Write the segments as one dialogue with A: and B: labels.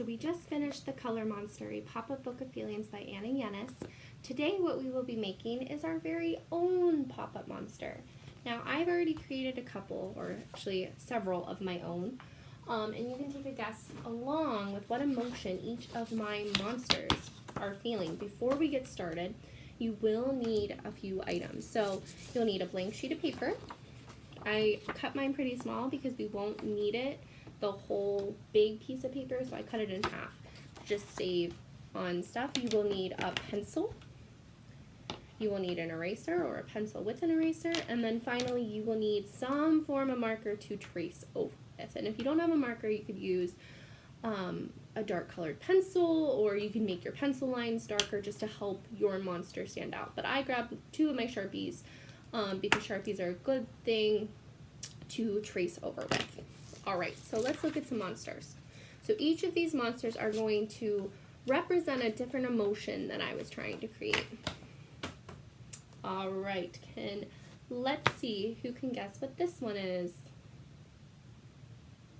A: we just finished The Color Monster, a pop-up book of feelings by Anna Yennis. Today what we will be making is our very own pop-up monster. Now I've already created a couple, or actually several of my own, and you can take a guess along with what emotion each of my monsters are feeling. Before we get started, you will need a few items. So you'll need a blank sheet of paper. I cut mine pretty small because we won't need it the whole big piece of paper, so I cut it in half to just save on stuff. You will need a pencil, you will need an eraser or a pencil with an eraser, and then finally you will need some form of marker to trace over with. And if you don't have a marker, you could use a dark colored pencil, or you can make your pencil lines darker just to help your monster stand out. But I grabbed 2 of my Sharpies because Sharpies are a good thing to trace over with. Alright, so let's look at some monsters. So each of these monsters are going to represent a different emotion that I was trying to create. Alright, let's see who can guess what this one is.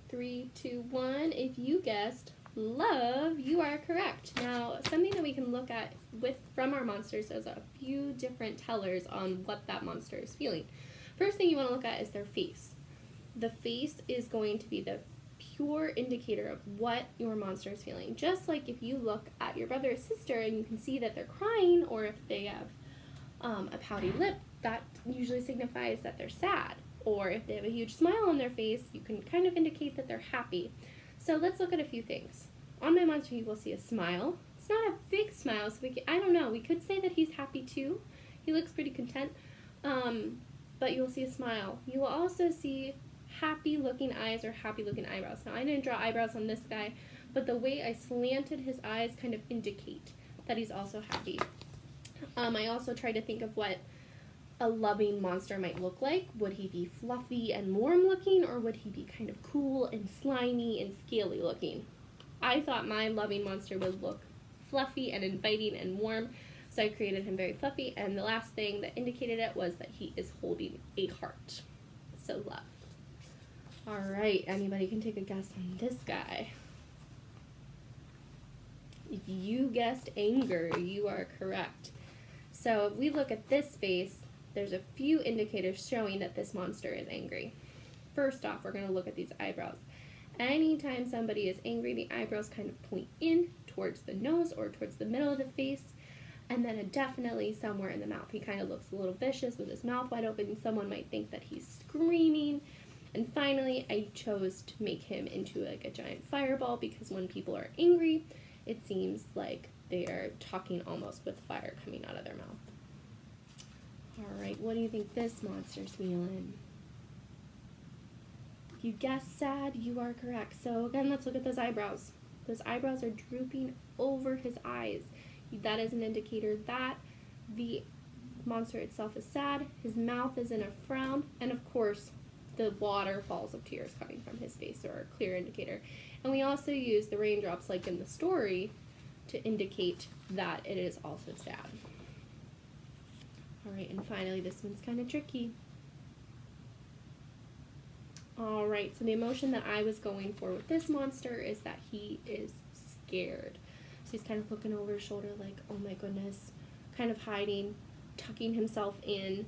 A: 3, 2, 1. If you guessed love, you are correct. Now, something that we can look at from our monsters is a few different tellers on what that monster is feeling. First thing you want to look at is their face. The face is going to be the pure indicator of what your monster is feeling. Just like if you look at your brother or sister and you can see that they're crying, or if they have a pouty lip, that usually signifies that they're sad. Or if they have a huge smile on their face, you can kind of indicate that they're happy. So let's look at a few things. On my monster, you will see a smile. It's not a big smile, so I don't know, we could say that he's happy too. He looks pretty content, but you'll see a smile. You will also see happy looking eyes or happy looking eyebrows. Now I didn't draw eyebrows on this guy, but the way I slanted his eyes kind of indicate that he's also happy. I also tried to think of what a loving monster might look like. Would he be fluffy and warm looking, or would he be kind of cool and slimy and scaly looking? I thought my loving monster would look fluffy and inviting and warm, so I created him very fluffy, and the last thing that indicated it was that he is holding a heart. So love. Alright, anybody can take a guess on this guy. If you guessed anger, you are correct. So if we look at this face, there's a few indicators showing that this monster is angry. First off, we're going to look at these eyebrows. Anytime somebody is angry, the eyebrows kind of point in towards the nose or towards the middle of the face, and then definitely somewhere in the mouth. He kind of looks a little vicious with his mouth wide open. Someone might think that he's screaming. And finally, I chose to make him into like a giant fireball, because when people are angry, it seems like they are talking almost with fire coming out of their mouth. Alright, what do you think this monster's feeling? If you guessed sad, you are correct. So again, let's look at those eyebrows. Those eyebrows are drooping over his eyes. That is an indicator that the monster itself is sad. His mouth is in a frown, and of course, the waterfalls of tears coming from his face are a clear indicator. And we also use the raindrops, like in the story, to indicate that it is also sad. Alright, and finally, this one's kind of tricky. Alright, so the emotion that I was going for with this monster is that he is scared. So he's kind of looking over his shoulder like, oh my goodness, kind of hiding, tucking himself in.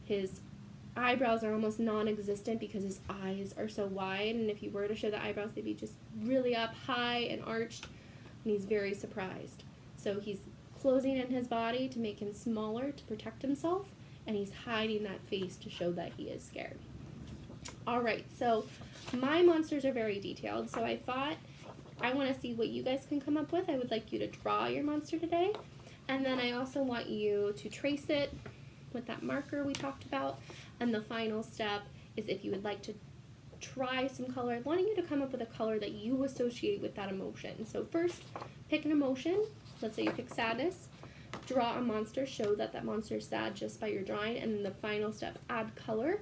A: His eyebrows are almost non-existent because his eyes are so wide, and if you were to show the eyebrows, they'd be just really up high and arched, and he's very surprised. So he's closing in his body to make him smaller to protect himself, and he's hiding that face to show that he is scared. Alright, so my monsters are very detailed, so I thought I want to see what you guys can come up with. I would like you to draw your monster today, and then I also want you to trace it with that marker we talked about. And the final step is, if you would like to try some color, I wanting you to come up with a color that you associate with that emotion. So first, pick an emotion. Let's say you pick sadness. Draw a monster, show that that monster is sad just by your drawing, and then the final step, add color.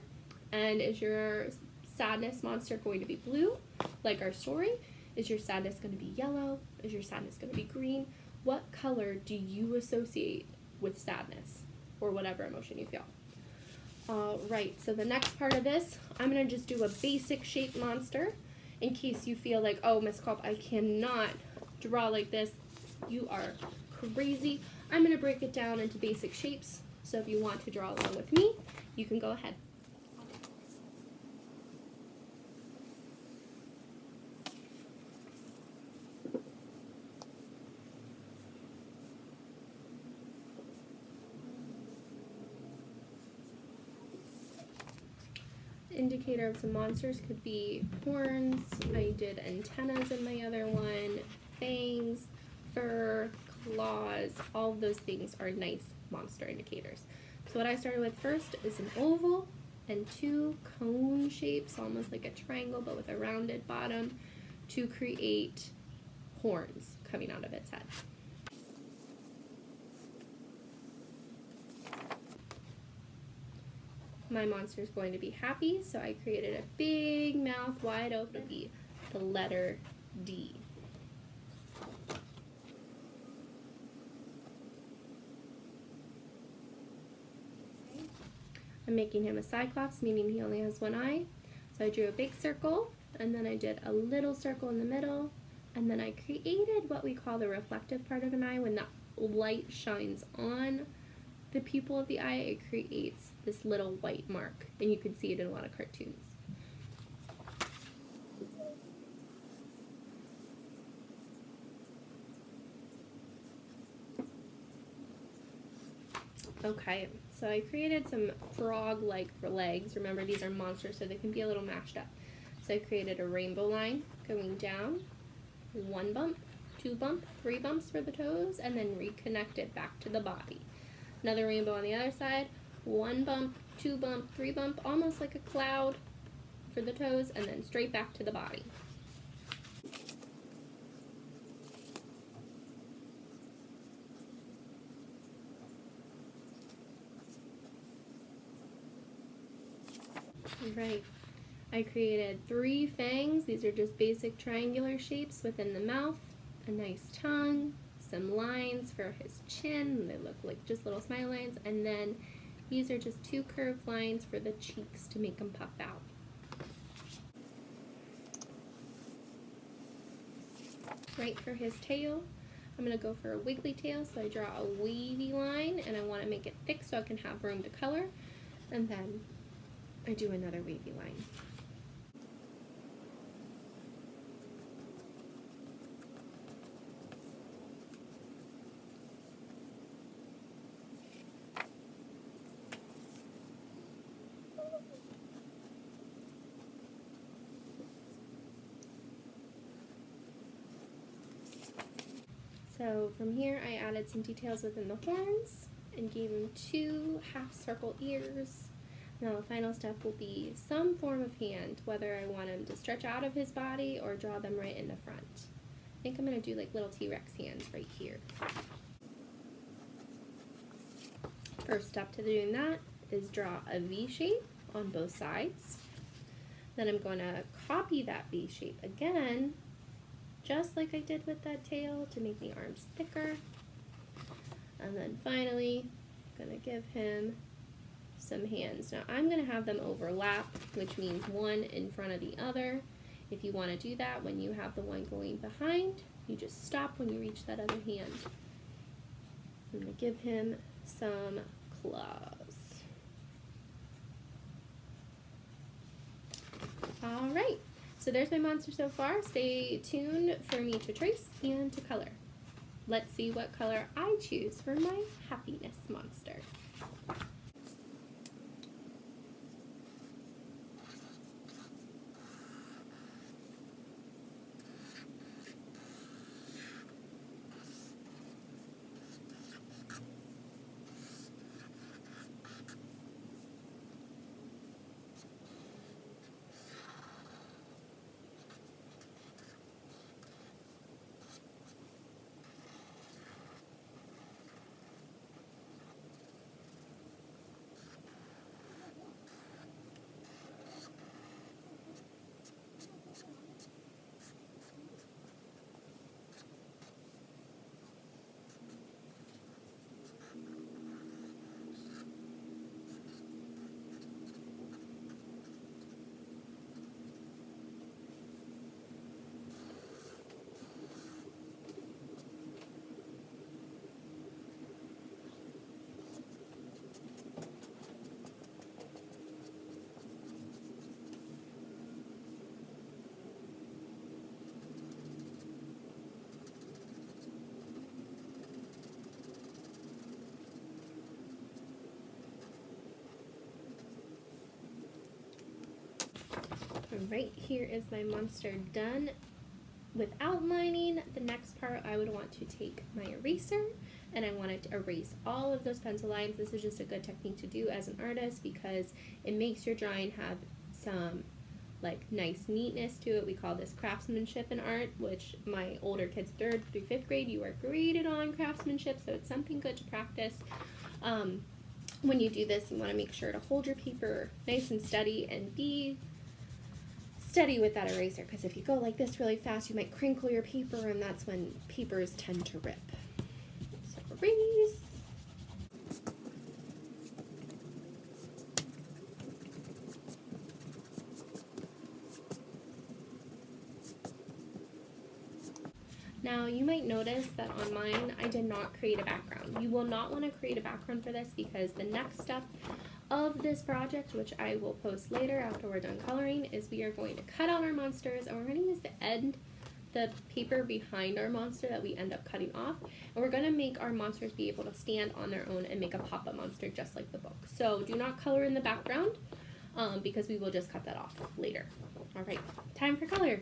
A: And is your sadness monster going to be blue, like our story? Is your sadness going to be yellow? Is your sadness going to be green? What color do you associate with sadness, or whatever emotion you feel? Alright, so the next part of this, I'm going to just do a basic shape monster in case you feel like, oh, Miss Culp, I cannot draw like this, you are crazy. I'm going to break it down into basic shapes, so if you want to draw along with me, you can go ahead. Indicator of some monsters could be horns. I did antennas in my other one, fangs, fur, claws. All of those things are nice monster indicators. So what I started with first is an oval and 2 cone shapes, almost like a triangle but with a rounded bottom, to create horns coming out of its head. My monster is going to be happy, so I created a big mouth wide open to be the letter D. I'm making him a cyclops, meaning he only has one eye. So I drew a big circle, and then I did a little circle in the middle, and then I created what we call the reflective part of an eye. When the light shines on the pupil of the eye, it creates this little white mark, and you can see it in a lot of cartoons. Okay, so I created some frog-like legs. Remember, these are monsters, so they can be a little mashed up. So I created a rainbow line going down, 1 bump, 2 bump, 3 bumps for the toes, and then reconnect it back to the body. Another rainbow on the other side, 1 bump, 2 bump, 3 bump, almost like a cloud for the toes, and then straight back to the body. Right. I created 3 fangs. These are just basic triangular shapes within the mouth, a nice tongue, some lines for his chin. They look like just little smile lines, and then these are just 2 curved lines for the cheeks to make them puff out. Right, for his tail, I'm going to go for a wiggly tail, so I draw a wavy line, and I want to make it thick so I can have room to color, and then I do another wavy line. So from here I added some details within the horns and gave him 2 half circle ears. Now the final step will be some form of hand, whether I want him to stretch out of his body or draw them right in the front. I think I'm going to do like little T-Rex hands right here. First step to doing that is draw a V shape on both sides. Then I'm going to copy that V shape again, just like I did with that tail, to make the arms thicker. And then finally, I'm going to give him some hands. Now I'm going to have them overlap, which means one in front of the other. If you want to do that when you have the one going behind, you just stop when you reach that other hand. I'm going to give him some claws. All right, so there's my monster so far. Stay tuned for me to trace and to color. Let's see what color I choose for my happiness monster. Alright, here is my monster done with outlining. The next part, I would want to take my eraser and I want to erase all of those pencil lines. This is just a good technique to do as an artist because it makes your drawing have some like nice neatness to it. We call this craftsmanship in art, which my older kids, 3rd through 5th grade, you are graded on craftsmanship, so it's something good to practice. When you do this, you want to make sure to hold your paper nice and steady and be steady with that eraser, because if you go like this really fast, you might crinkle your paper, and that's when papers tend to rip. So erase. Now you might notice that on mine I did not create a background. You will not want to create a background for this because the next step of this project, which I will post later after we're done coloring, is we are going to cut out our monsters and we're going to use the paper behind our monster that we end up cutting off, and we're going to make our monsters be able to stand on their own and make a pop-up monster just like the book. So do not color in the background because we will just cut that off later. Alright, time for color.